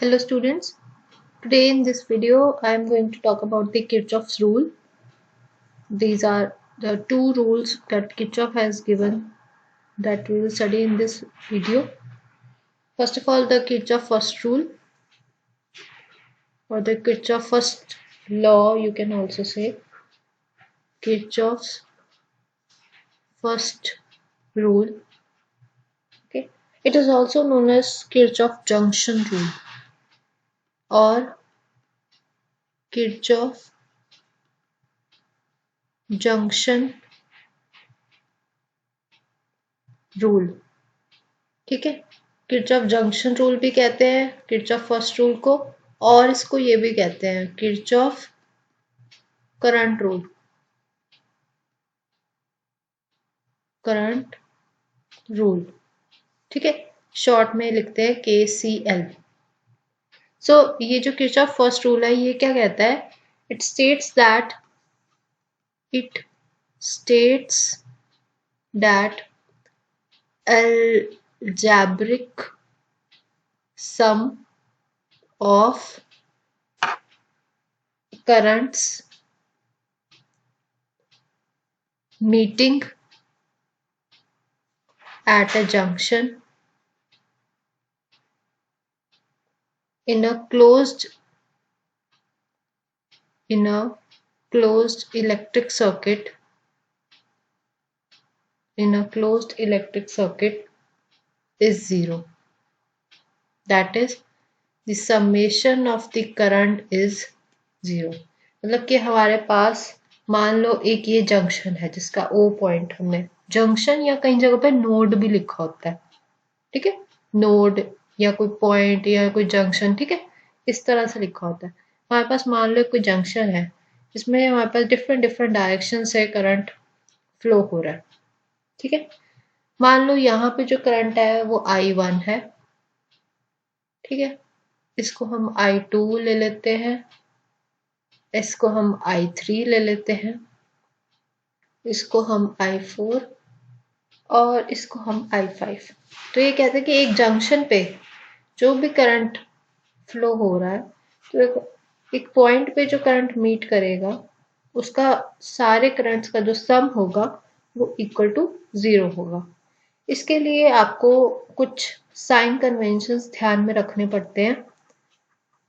Hello students, today in this video I am going to talk about the Kirchhoff's rule. These are the two rules that Kirchhoff has given that we will study in this video. First of all, the Kirchhoff first rule, or the Kirchhoff first law, you can also say Kirchhoff's first rule. Okay, it is also known as Kirchhoff junction rule or Kirchhoff junction rule. ठीक है, Kirchhoff junction rule भी कहते हैं Kirchhoff first rule को, और इसको ये भी कहते हैं Kirchhoff current rule. Current rule, ठीक है, शॉर्ट में लिखते हैं KCL. सो ये जो किरचॉफ फर्स्ट रूल है ये क्या कहता है? It states that algebraic sum of currents meeting at a junction in a closed electric circuit is zero. That is, the summation of the current is zero. मतलब कि हमारे पास मान लो एक ये जंक्शन है जिसका O पॉइंट, हमने जंक्शन या कई जगह पे नोड भी लिखा होता है, ठीक है, नोड या कोई पॉइंट या कोई जंक्शन, ठीक है, इस तरह से लिखा होता है. हमारे पास मान लो कोई जंक्शन है जिसमें हमारे पास डिफरेंट डायरेक्शन से करंट फ्लो हो रहा है, ठीक है. मान लो यहाँ पे जो करंट है वो I1 है, ठीक है, इसको हम I2 ले लेते हैं, इसको हम I3 ले लेते हैं, इसको हम I4 और इसको हम I5. तो ये कहते हैं कि एक जंक्शन पे जो भी करंट फ्लो हो रहा है, तो एक पॉइंट पे जो करंट मीट करेगा उसका सारे करंट्स का जो सम होगा वो इक्वल टू 0 होगा. इसके लिए आपको कुछ साइन कन्वेंशंस ध्यान में रखने पड़ते हैं.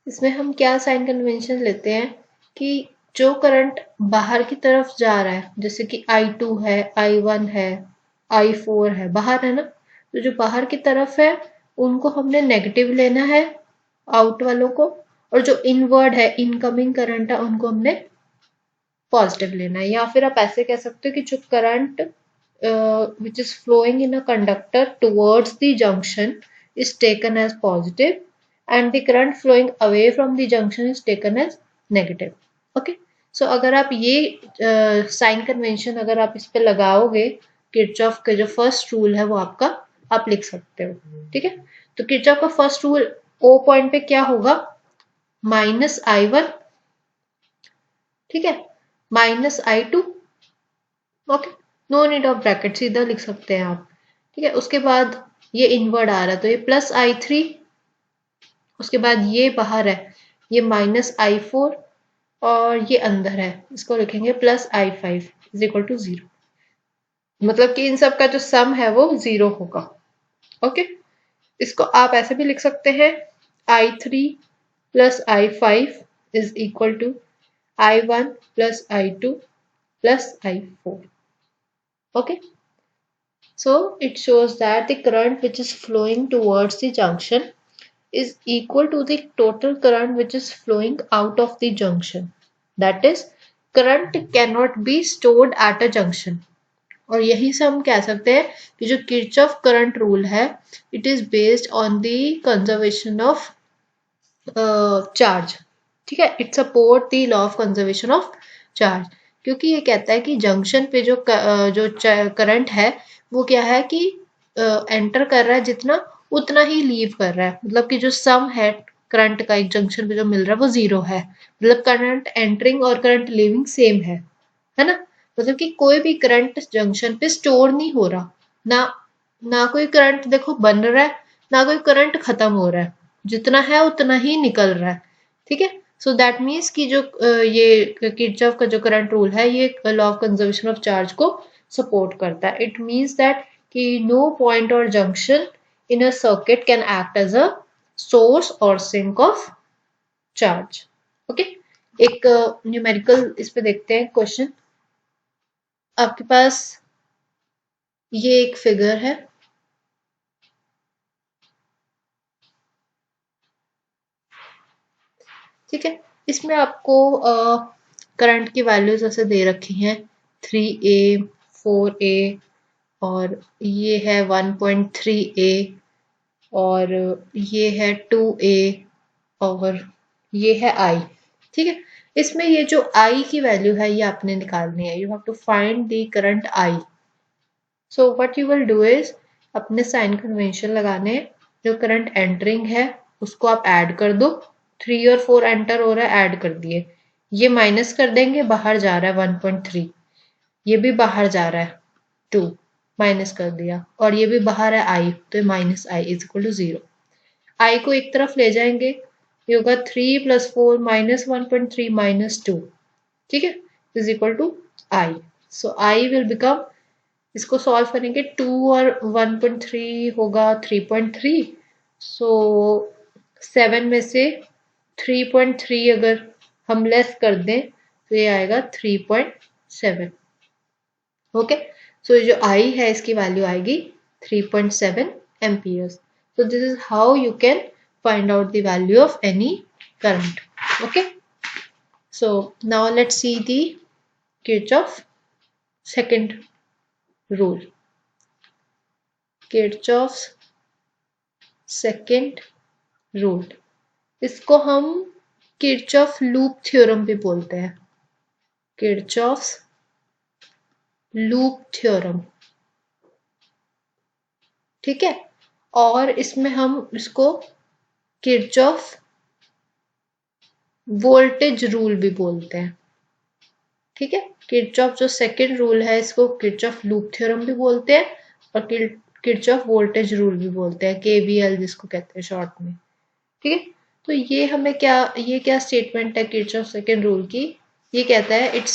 इसमें हम क्या साइन कन्वेंशन लेते हैं कि जो करंट बाहर की तरफ जा रहा है, जैसे कि I2 है, I1 है, I4 है, बाहर है ना, तो जो बाहर की तरफ है उनको हमने नेगेटिव लेना है, आउट वालों को, और जो इनवर्ड है, इनकमिंग करंट है, उनको हमने पॉजिटिव लेना है. या फिर आप ऐसे कह सकते हो कि जो current which is flowing in a conductor towards the junction is taken as positive and the current flowing away from the junction is taken as negative. Okay, so अगर आप ये साइन कन्वेंशन अगर आप इस पे लगाओगे, किरचॉफ का जो फर्स्ट रूल है वो आपका आप लिख सकते हो, ठीक है. तो किरचॉफ का फर्स्ट रूल O पॉइंट पे क्या होगा? -I1, ठीक है, -I2. Okay, no need of bracket, सीधा लिख सकते हैं आप, ठीक है. उसके बाद ये इनवर्ड आ रहा है तो ये +I3, उसके बाद ये बाहर है ये -I4 और ये अंदर है, इसको लिखेंगे +I5 इज इक्वल टू 0. मतलब कि इन सब का जो सम है वो 0 होगा. ओके, इसको आप ऐसे भी लिख सकते हैं I3 + I5 is equal to I1 + I2 + I4. Okay, so it shows that the current which is flowing towards the junction is equal to the total current which is flowing out of the junction. That is, current cannot be stored at a junction. और यही से हम कह सकते हैं कि जो Kirchhoff current rule है it is based on the conservation of charge, ठीक है. It support the law of conservation of charge, क्योंकि ये कहता है कि जंक्शन पे जो करंट है वो क्या है कि एंटर कर रहा है जितना उतना ही लीव कर रहा है. मतलब कि जो सम है करंट का एक जंक्शन पे जो मिल रहा है वो 0 है. मतलब करंट एंटरिंग और करंट लीविंग सेम है ना. मतलब कि कोई भी करंट जंक्शन पे स्टोर नहीं हो रहा, ना कोई करंट देखो बन रहा है, ना कोई करंट खत्म हो रहा है. जितना है उतना ही निकल रहा है, ठीक है। सो दैट मीन्स कि जो ये किरचॉफ का जो करंट रूल है ये law of conservation of charge को सपोर्ट करता है। इट मीन्स दैट कि no point or junction in a circuit can act as a source or sink of charge. Okay, एक न्यूमेरिकल इस पे देखते हैं क्वेश्चन। आपके पास ये एक फिगर है, ठीक है। इसमें आपको करंट की वैल्यूज ऐसे दे रखी हैं 3A 4A और ये है 1.3A और ये है 2A और ये है I, ठीक है। इसमें ये जो I की वैल्यू है ये आपने निकालनी है। You have to find the current I। So what you will do is अपने साइन कन्वेंशन लगाने, जो करंट एंटरिंग है उसको आप ऐड कर दो। 3 और 4 एंटर हो रहा है, ऐड कर दिए। ये माइनस कर देंगे, बाहर जा रहा है 1.3, ये भी बाहर जा रहा है 2, माइनस कर दिया, और ये भी बाहर है I, तो minus I is equal to 0। I को एक तरफ ले जाएंगे, ये होगा 3 + 4 - 1.3 - 2, ठीक है, is equal to I। So I will become, इसको सॉल्व करेंगे 2 और 1.3 होगा 3.3। सो 7 में से 3.3 अगर हम लेस कर दें तो ये आएगा 3.7। ओके, सो जो I है इसकी वैल्यू आएगी 3.7 amperes. So this is how you can find out the value of any current. Okay, so now let's see the Kirchhoff second rule. Kirchhoff's second rule, इसको हम किरचॉफ लूप थ्योरम भी बोलते हैं। Kirchhoff's loop theorem, ठीक है। और इसमें हम इसको किरचॉफ वोल्टेज रूल भी बोलते हैं, ठीक है। किरचॉफ जो सेकंड रूल है इसको किरचॉफ लूप थ्योरम भी बोलते हैं और किरचॉफ वोल्टेज रूल भी बोलते हैं, केवीएल जिसको कहते हैं शॉर्ट में, ठीक है। तो ये हमें क्या, ये क्या स्टेटमेंट है किरचॉफ सेकंड रूल की? ये कहता है it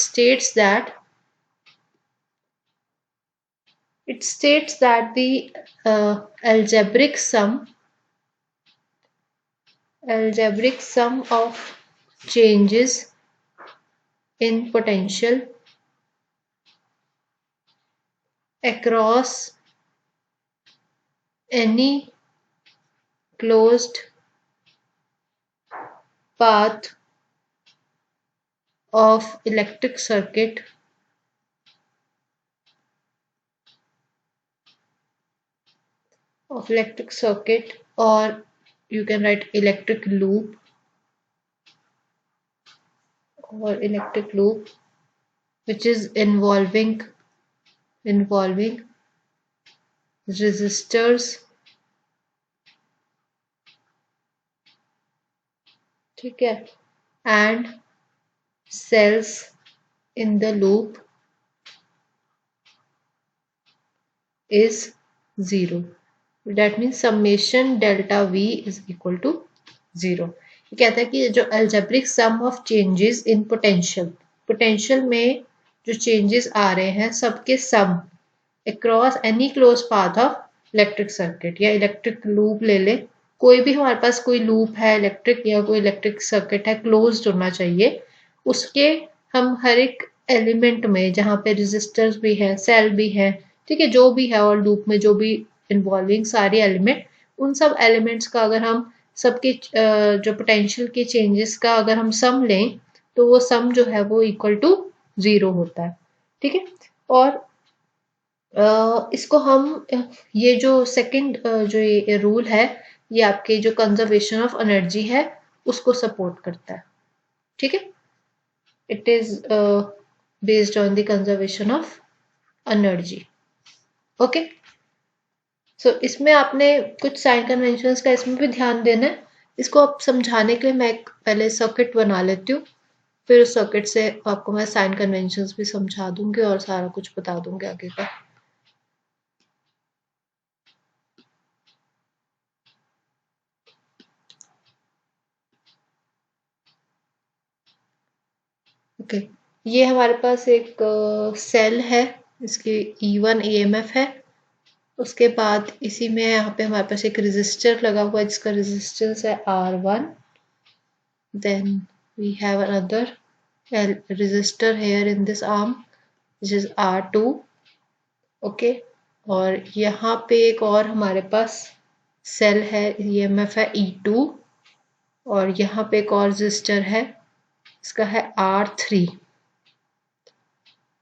states that the algebraic sum of changes in potential across any closed path of electric circuit or you can write electric loop which is involving resistors, ठीक है, and cells in the loop is 0. That means summation delta V is equal to 0. ये कहता है कि जो algebraic sum of changes in potential में जो changes आ रहे हैं सबके sum across any closed path of electric circuit या electric loop ले ले, कोई भी हमारे पास कोई loop है इलेक्ट्रिक या कोई इलेक्ट्रिक सर्किट है क्लोज्ड होना चाहिए, उसके हम हर एक एलिमेंट में जहाँ पे रेजिस्टर्स भी है सेल भी है, ठीक है, जो भी है और लूप में जो भी इन्वॉल्विंग सारे एलिमेंट, उन सब एलिमेंट्स का अगर हम सबके जो पोटेंशियल के चेंजेस का अगर हम सम लें तो वो सम जो है वो इक्वल टू 0 होता है, ठीक है। और इसको हम ये जो सेकंड जो ये रूल है ये आपके जो कंजर्वेशन ऑफ एनर्जी है उसको सपोर्ट करता है, ठीक है। It is based on the conservation of energy. Okay, so इसमें आपने कुछ साइन कन्वेंशंस का इसमें भी ध्यान देना है। इसको आप समझाने के लिए मैं एक पहले सर्किट बना लेती हूँ, फिर उस सर्किट से आपको मैं साइन कन्वेंशंस भी समझा दूंगी और सारा कुछ बता दूंगी आगे का। ओके, ये हमारे पास एक सेल है, इसकी E1 EMF है। उसके बाद इसी में यहाँ पे हमारे पास एक रेजिस्टर लगा हुआ है जिसका रेजिस्टेंस है R1। Then we have another resistor here in this arm which is R2। Okay, और यहाँ पे एक और हमारे पास सेल है, EMF है E2, और यहाँ पे एक और रेजिस्टर है, इसका है R3।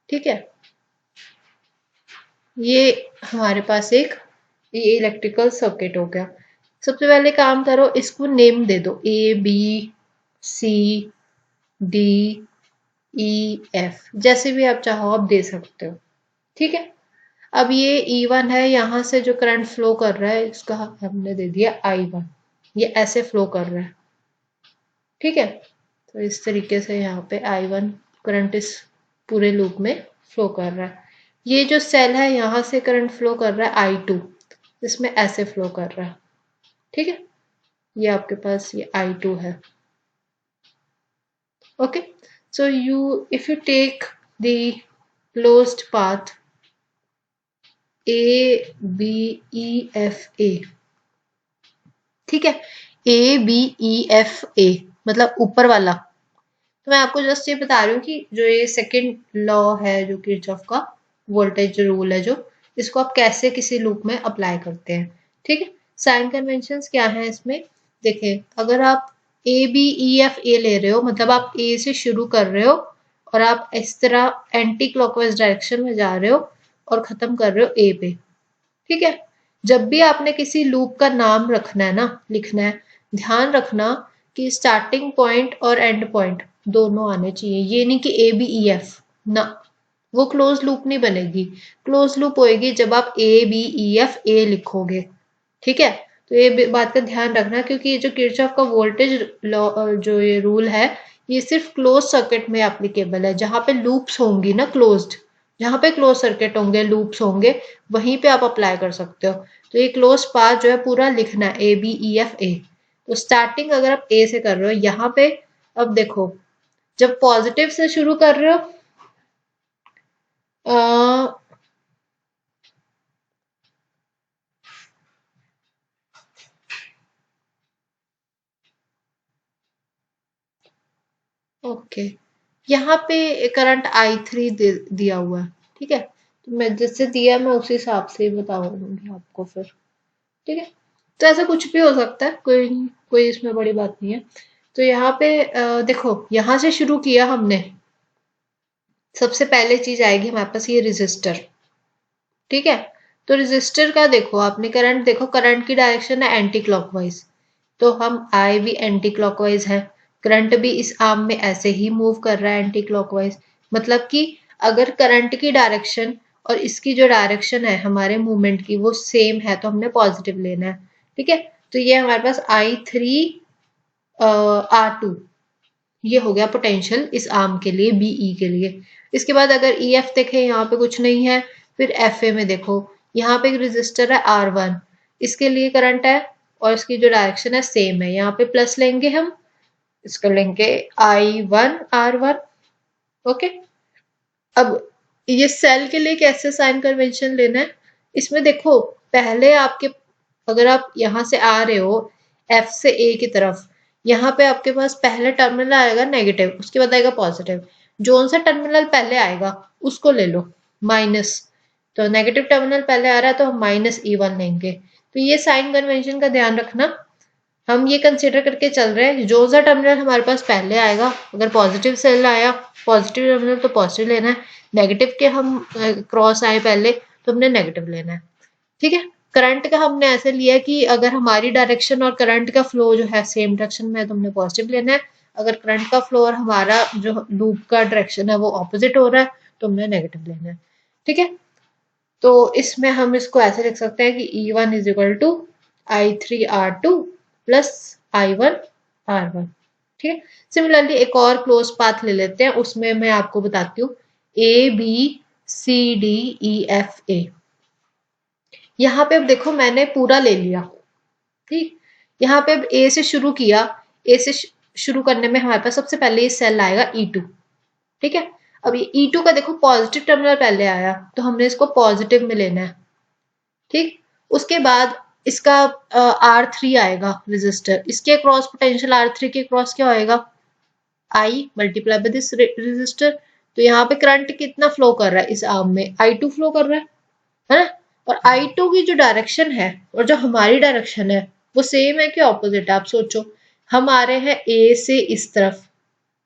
ठीक है, ये हमारे पास एक ये इलेक्ट्रिकल सर्किट हो गया। सबसे पहले काम करो, इसको नेम दे दो, ABCDEF, जैसे भी आप चाहो आप दे सकते हो। ठीक है, अब ये E1 है, यहाँ से जो करंट फ्लो कर रहा है इसका हमने दे दिया I1, ये ऐसे फ्लो कर रहा है। ठीक है, तो इस तरीके से यहाँ पे I1 करंट इस पूरे लूप में फ्लो कर रहा है। ये जो सेल है यहाँ से करंट फ्लो कर रहा है I2, इसमें ऐसे फ्लो कर रहा है। ठीक है, ये आपके पास ये I2 है। Okay, so if you take the closed path ABEFA, ठीक है, ABEFA मतलब ऊपर वाला। तो मैं आपको जस्ट ये बता रही हूँ कि जो ये सेकंड लॉ है, जो किरचॉफ का वोल्टेज रूल है, जो इसको आप कैसे किसी लूप में अप्लाई करते हैं। ठीक है, साइन कन्वेंशंस क्या है इसमें, देखिए, अगर आप ABEFA ले रहे हो, मतलब आप ए से शुरू कर रहे हो और आप इस तरह एंटी क्लॉकवाइज डायरेक्शन में जा रहे हो और खत्म कर रहे हो ए पे। ठीक है, जब भी आपने किसी लूप का नाम रखना है ना, लिखना है, ध्यान रखना कि स्टार्टिंग पॉइंट और एंड पॉइंट दोनों आने चाहिए। ये नहीं कि ABEF ना, वो क्लोज लूप नहीं बनेगी। क्लोज लूप होएगी जब आप ABEFA लिखोगे। ठीक है, तो ये बात का ध्यान रखना, क्योंकि ये जो किरचॉफ का वोल्टेज लॉ जो ये रूल है, ये सिर्फ क्लोज सर्किट में एप्लीकेबल है। जहां पे लूप्स होंगी ना क्लोज्ड, जहां पे क्लोज सर्किट होंगे, लूप्स होंगे, वहीं पे आप अप्लाई कर सकते हो। तो ये क्लोज पाथ जो है पूरा लिखना है ABEFA। तो स्टार्टिंग अगर आप ए से कर रहे हो यहाँ पे, अब देखो, जब पॉजिटिव से शुरू कर रहे हो ओके, यहाँ पे करंट I3 दिया हुआ है। ठीक है, तो मैं जैसे दिया मैं उसी हिसाब से बताऊंगी आपको फिर। ठीक है, तो ऐसा कुछ भी हो सकता है, कोई कोई इसमें बड़ी बात नहीं है। तो यहाँ पे देखो, यहाँ से शुरू किया हमने, सबसे पहले चीज आएगी हमारे पास ये रेजिस्टर। ठीक है, तो रेजिस्टर का देखो, आपने करंट देखो, करंट की डायरेक्शन है एंटी क्लॉकवाइज, तो हम I भी एंटी क्लॉकवाइज है, करंट भी इस आर्म में ऐसे ही मूव कर रहा है एंटी क्लॉकवाइज। मतलब कि अगर करंट की डायरेक्शन और इसकी जो डायरेक्शन है हमारे मूवमेंट की वो सेम है तो हमने पॉजिटिव लेना है। ठीक है, तो ये हमारे पास I3 R2, ये हो गया पोटेंशियल इस आर्म के लिए, BE के लिए। इसके बाद अगर EF देखें, यहाँ पे कुछ नहीं है। फिर FA में देखो, यहाँ पे एक रेजिस्टर है R1, इसके लिए करंट है और इसकी जो डायरेक्शन है सेम है, यहाँ पे प्लस लेंगे हम, इसको लेंगे I1 R1। ओके, अब ये सेल के लिए कैसे साइन कन्वेंशन लेना है, इसमें देखो, पहले आपके, अगर आप यहाँ से आ रहे हो F से A की तरफ, यहाँ पे आपके पास पहले टर्मिनल आएगा नेगेटिव, उसके बाद आएगा पॉजिटिव। जोन सा टर्मिनल पहले आएगा उसको ले लो, माइनस। तो नेगेटिव टर्मिनल पहले आ रहा है तो हम -E1 लेंगे। तो ये साइन कन्वेंशन का ध्यान रखना, हम ये कंसिडर करके चल रहे हैं, जो सा टर्मिनल हमारे पास पहले आएगा, अगर पॉजिटिव सेल आया, पॉजिटिव टर्मिनल तो पॉजिटिव लेना है, नेगेटिव के हम क्रॉस आए पहले तो हमने नेगेटिव लेना है। ठीक है, करंट का हमने ऐसे लिया कि अगर हमारी डायरेक्शन और करंट का फ्लो जो है सेम डायरेक्शन में है तो हमने पॉजिटिव लेना है, अगर करंट का फ्लो और हमारा जो लूप का डायरेक्शन है वो ऑपोजिट हो रहा है तो हमने नेगेटिव लेना है। ठीक है, तो इसमें हम इसको ऐसे लिख सकते हैं कि E1 is equal to I3R2 plus I1 R1। ठीक है, सिमिलरली एक और क्लोज पाथ ले लेते हैं, उसमें मैं आपको बताती हूँ ABCDEFA। यहाँ पे अब देखो मैंने पूरा ले लिया। ठीक, यहाँ पे अब ए से शुरू किया, ए से शुरू करने में हमारे पास सबसे पहले ये सेल आएगा E2। ठीक है। अब ये E2 का देखो पॉजिटिव टर्मिनल पहले आया तो हमने इसको पॉजिटिव में लेना है, ठीक। उसके बाद इसका R3 आएगा रेजिस्टर, इसके क्रॉस पोटेंशियल R3 के क्रॉस क्या होएगा, I multiply by this resistor. तो यहाँ पे करंट कितना फ्लो कर रहा है इस आर्म में, I2 फ्लो कर रहा है ना। और I2 की जो डायरेक्शन है और जो हमारी डायरेक्शन है वो सेम है कि ऑपोजिट है, आप सोचो। हम आ रहे हैं A से इस तरफ,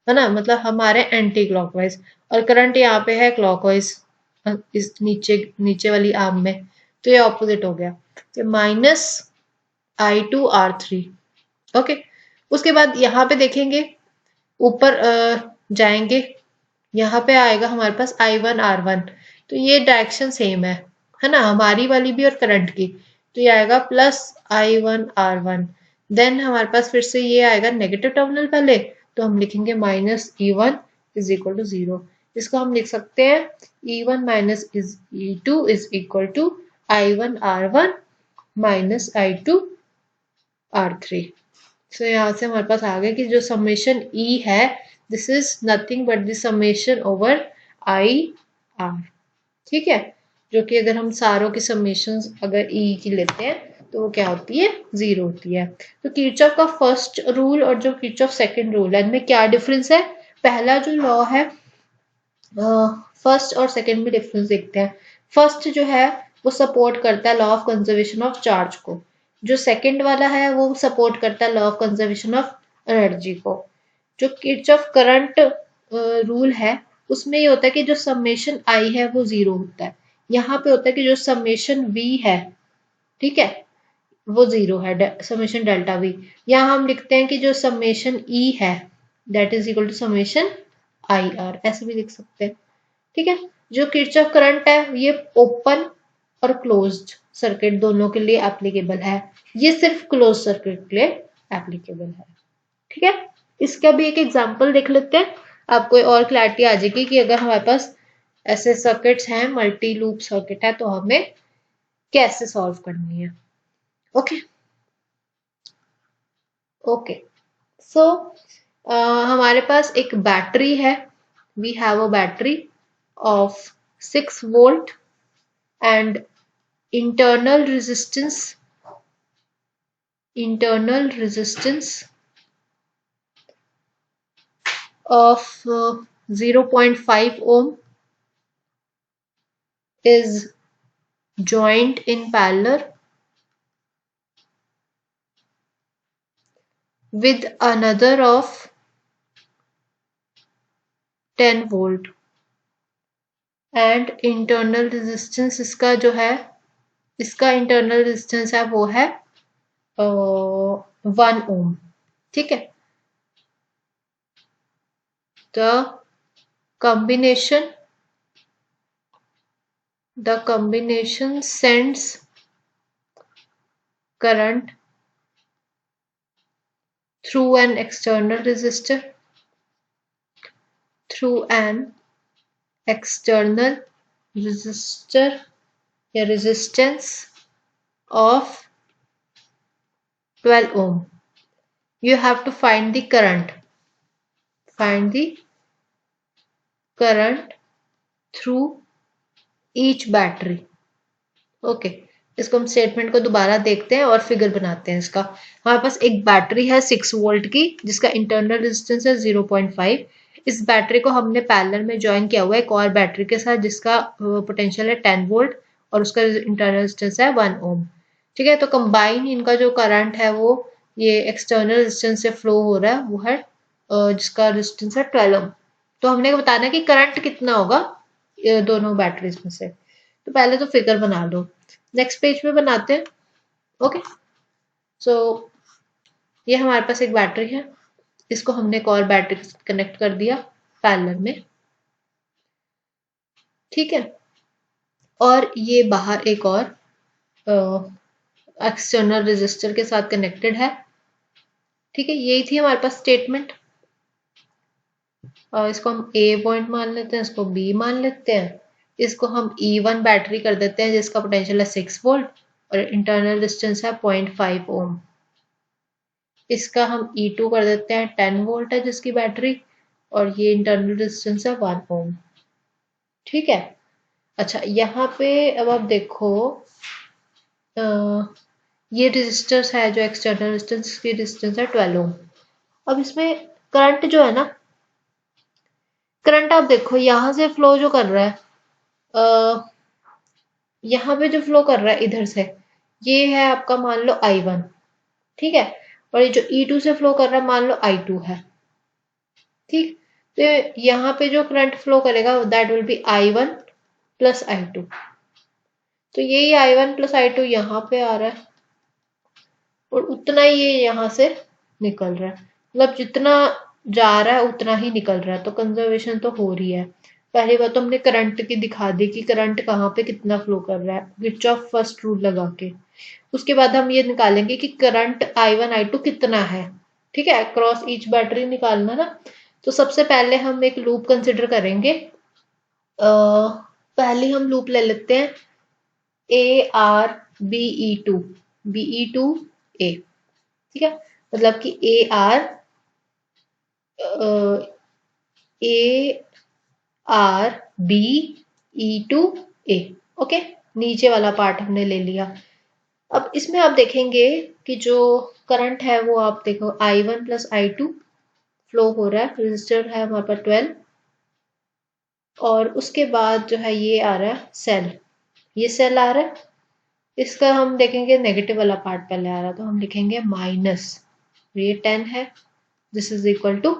है ना, मतलब हमारे एंटी क्लॉकवाइज, और करंट यहाँ पे है क्लॉकवाइज इस नीचे नीचे वाली आर्म में, तो ये ऑपोजिट हो गया, तो माइनस I2 R3। ओके। उसके बाद यहाँ पे देखेंगे, ऊपर जाएंगे, यहाँ पे आएगा हमारे पास I1 R1, तो ये डायरेक्शन सेम है ना, हमारी वाली भी और करंट की। तो ये आएगा प्लस I1 R1। देन हमारे पास फिर से ये आएगा नेगेटिव टर्मिनल पहले, तो हम लिखेंगे minus E1 is equal to 0। इसको हम लिख सकते हैं E1 minus E2 is equal to I1 R1 minus I2 R3। So यहाँ से हमारे पास आ गया कि जो समेशन E है this is nothing but the summation over I R, ठीक है। जो कि अगर हम सारों की समेशन अगर E की लेते हैं तो वो क्या होती है, 0 होती है। तो किरचॉफ का फर्स्ट रूल और जो किरचॉफ सेकंड रूल है इनमें क्या डिफरेंस है, पहला जो लॉ है, फर्स्ट और सेकंड में डिफरेंस देखते हैं। फर्स्ट जो है वो सपोर्ट करता है law of conservation of charge को, जो सेकंड वाला है वो सपोर्ट करता है law of conservation of energy को। जो किरचॉफ करंट रूल है उसमें ये होता है कि जो समेशन आई है वो 0 होता है, यहाँ पे होता है कि जो समेशन वी है, ठीक है, वो 0 है, समेशन डेल्टा वी। यहाँ हम लिखते हैं कि जो समेशन ई है that is equal to summation IR, ऐसे भी लिख सकते हैं, ठीक है। जो किरचॉफ करंट है ये ओपन और क्लोज्ड सर्किट दोनों के लिए एप्लीकेबल है, ये सिर्फ क्लोज सर्किट के लिए एप्लीकेबल है, ठीक है। इसका भी एक एग्जांपल देख लेते हैं, आपको और क्लैरिटी आ जाएगी कि अगर हमारे पास ऐसे सर्किट्स हैं, मल्टी लूप सर्किट है, तो हमें कैसे सॉल्व करनी है। Okay okay. सो हमारे पास एक बैटरी है, we have a battery of 6 volt and internal resistance of 0.5 ohm is joined in parallel with another of 10 volt and internal resistance इसका जो है, इसका internal resistance है वो है 1 ohm, ठीक है। the combination sends current through an external resistor, through an external resistor या resistance of 12 ohm. You have to find the current. Find the current through each battery. Okay. इसको हम statement को दोबारा देखते हैं और फिगर बनाते हैं इसका। हमारे पास एक बैटरी है 6 वोल्ट की जिसका इंटरनल रेजिस्टेंस है 0.5। इस बैटरी को हमने पैरेलल में ज्वाइन किया हुआ है एक और बैटरी के साथ जिसका पोटेंशियल है 10 वोल्ट और उसका इंटरनल रेजिस्टेंस है 1 ओम, ठीक है। तो कंबाइन इनका जो करंट है वो ये एक्सटर्नल रेजिस्टेंस से फ्लो हो रहा है, वो है जिसका रेजिस्टेंस है 12 ओम। तो हमने बताना कि करंट कितना होगा दोनों बैटरीज में से। तो पहले तो फिगर बना लो, नेक्स्ट पेज पे बनाते हैं। ओके सो ये हमारे पास एक बैटरी है, इसको हमने एक और बैटरी कनेक्ट कर दिया पैरेलल में, ठीक है। और ये बाहर एक और एक्सटर्नल रेजिस्टर के साथ कनेक्टेड है, ठीक है। यही थी हमारे पास स्टेटमेंट। इसको हम ए पॉइंट मान लेते हैं, इसको बी मान लेते हैं, इसको हम E1 बैटरी कर देते हैं जिसका पोटेंशियल है 6 वोल्ट और इंटरनल डिस्टेंस है 0.5 ओम। इसका हम E2 कर देते हैं 10 वोल्ट है जिसकी बैटरी और ये इंटरनल रेजिस्टेंस है 1 ओम। ठीक है। अच्छा, यहाँ पे अब आप देखो, ये रेजिस्टेंस है जो एक्सटर्नल रेजिस्टेंस की रेजिस्टेंस है 12 ओम। अब इसमें करंट जो है ना, करंट आप देखो यहाँ से फ्लो जो कर रहा है, यहाँ पे जो फ्लो कर रहा है इधर से, ये है आपका मान लो I1। ठीक है। और ये जो E2 से फ्लो कर रहा है मान लो I2 है। ठीक। तो यहाँ पे जो करंट फ्लो करेगा that will be I1 plus I2। तो यही I1 प्लस I2 यहाँ पे आ रहा है और उतना ही ये यहाँ से निकल रहा है। मतलब जितना जा रहा है उतना ही निकल रहा है, तो कंजर्वेशन तो हो रही है। पहली बात तो हमने करंट की दिखा दी कि करंट कहाँ पे कितना फ्लो कर रहा है, किरचॉफ फर्स्ट रूल लगा के। उसके बाद हम ये निकालेंगे कि करंट I1 I2 कितना है। ठीक है, क्रॉस ईच बैटरी निकालना ना। तो सबसे पहले हम एक लूप कंसिडर करेंगे। पहली हम लूप ले लेते हैं AR BE2 A। ठीक है, मतलब कि AR BE2 A। ओके, नीचे वाला पार्ट हमने ले लिया। अब इसमें आप देखेंगे कि जो करंट है वो आप देखो I1 प्लस I2 फ्लो हो रहा है, रेजिस्टर है हमारे पास 12। और उसके बाद जो है ये आ रहा है सेल, ये सेल आ रहा है। इसका हम देखेंगे नेगेटिव वाला पार्ट पहले आ रहा है, तो हम लिखेंगे माइनस, ये 10 है, this is equal to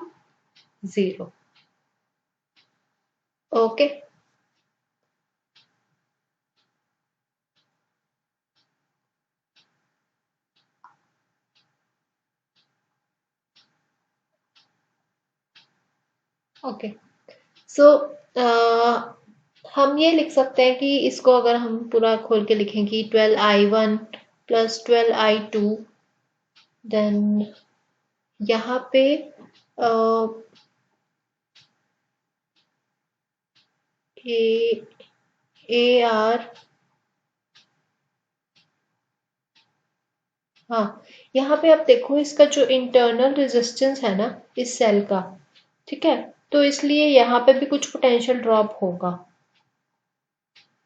0। Okay. Okay, so हम ये लिख सकते हैं कि इसको अगर हम पूरा खोल के लिखें कि 12I1 प्लस 12I2, देन यहाँ पे ए आर, हाँ, यहाँ पे आप देखो इसका जो इंटरनल रेजिस्टेंस है ना इस सेल का, ठीक है, तो इसलिए यहाँ पे भी कुछ पोटेंशियल ड्रॉप होगा।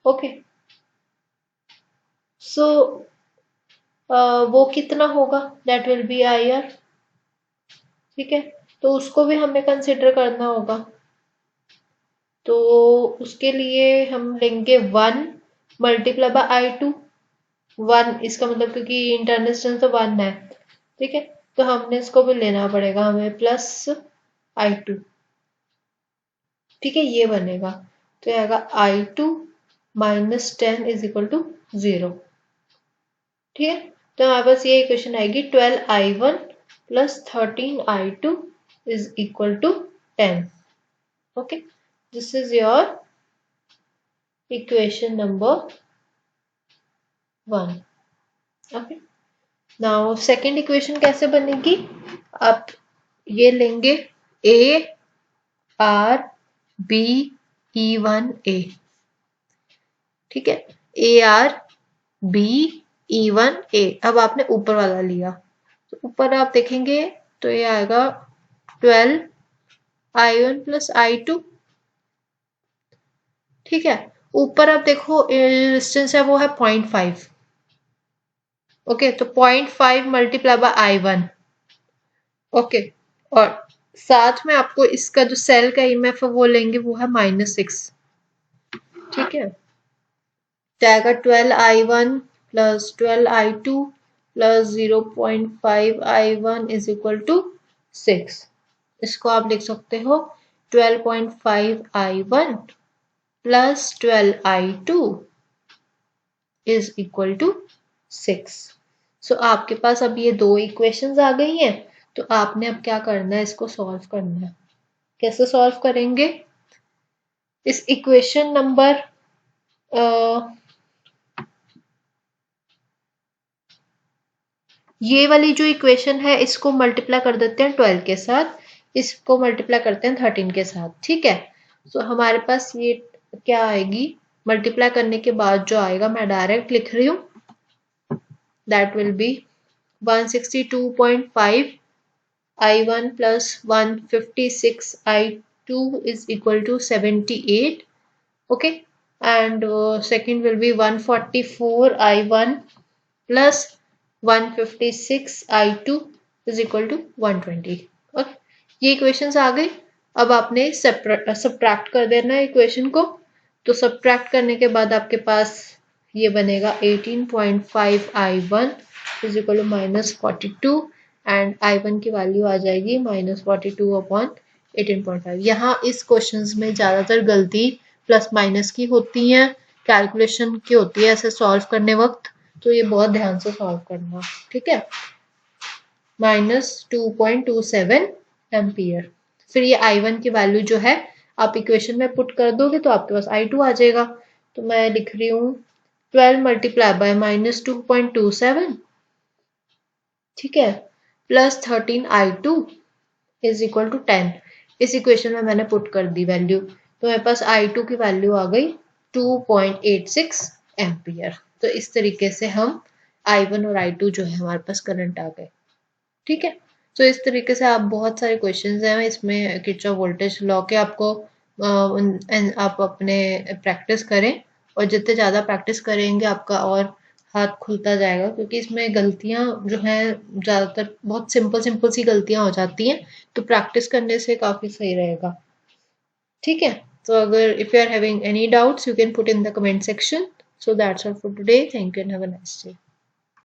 ओके, सो वो कितना होगा, दैट विल बी IR। ठीक है, तो उसको भी हमें कंसिडर करना होगा। तो उसके लिए हम लेंगे 1 मल्टीप्लाई बाय I2। 1 इसका मतलब क्योंकि इंटरनल रेजिस्टेंस तो 1 है। ठीक है, तो हमने इसको भी लेना पड़ेगा हमें प्लस I2। ठीक है, ये बनेगा, तो ये आएगा I2 minus 10 is equal to 0। ठीक है, तो हमारे पास ये इक्वेशन आएगी 12I1 plus 13I2 is equal to 10। Okay, this is your equation number 1। Okay, now second equation कैसे बनेगी, आप ये लेंगे AR BE1A। ठीक है, AR BE1A। अब आपने ऊपर वाला लिया, तो ऊपर आप देखेंगे तो ये आएगा 12I1 प्लस I2। ठीक है, ऊपर आप देखो रेजिस्टेंस है वो है 0.5। ओके, तो 0.5 मल्टीप्लाई बाय I1। ओके, और साथ में आपको इसका जो सेल का EMF है वो लेंगे, वो है -6। ठीक है, जाएगा 12I1 plus 12I2 plus 0.5I1 is equal to 6। इसको आप लिख सकते हो 12.5I1 plus 12I2 is equal to 6। So आपके पास अब ये दो इक्वेशंस आ गई हैं, तो आपने अब क्या करना है, इसको सॉल्व करना है। कैसे सॉल्व करेंगे, इस इक्वेशन नंबर ये वाली जो इक्वेशन है इसको मल्टीप्लाई कर देते हैं 12 के साथ, इसको मल्टीप्लाई करते हैं 13 के साथ। ठीक है, तो हमारे पास ये क्या आएगी, मल्टीप्लाई करने के बाद जो आएगा मैं डायरेक्ट लिख रही हूँ, that will be 162.5 I1 plus 156 I2 is equal to 78. Okay, and second will be 144 I1 plus 156 I2 is equal to 120. Okay, ये इक्वेशंस आ गई। अब आपने सब्ट्रैक्ट कर देना है इक्वेशन को। तो सब्ट्रैक्ट करने के बाद आपके पास ये बनेगा 18.5 I1 is equal to -42 and I1 की वैल्यू आ जाएगी -42 अपॉन 18.5। यहाँ इस क्वेश्चंस में ज्यादातर गलती प्लस माइनस की होती है, कैलकुलेशन की होती है ऐसे सॉल्व करने वक्त, तो ये बहुत ध्यान से सॉल्व करना, ठीक है। -2.27 एम्पियर। फिर ये I1 की वैल्यू जो है आप इक्वेशन में पुट कर दोगे तो आपके पास I2 आ जाएगा। तो मैं लिख रही हूँ 12 मल्टीप्लाई बाय -2.27, ठीक है, plus 13 I2 is equal to 10। इस इक्वेशन में मैंने पुट कर दी वैल्यू, तो मेरे पास I2 की वैल्यू आ गई 2.86 एम्पियर। तो इस तरीके से हम I1 और I2 जो है हमारे पास करंट आ गए, ठीक है। तो इस तरीके से आप बहुत सारे क्वेश्चंस हैं इसमें किरचॉफ वोल्टेज लॉ के, आपको आप अपने प्रैक्टिस करें, और जितने ज़्यादा प्रैक्टिस करेंगे आपका और हाथ खुलता जाएगा, क्योंकि इसमें गलतियां जो हैं ज़्यादातर बहुत सिंपल सिंपल सी गलतियां हो जाती हैं, तो प्रैक्टिस करने से काफ़ी सही रहेगा, ठीक है। तो अगर if you are having any doubts you can put in the comment section. So that's all for today, thank you and have a nice day.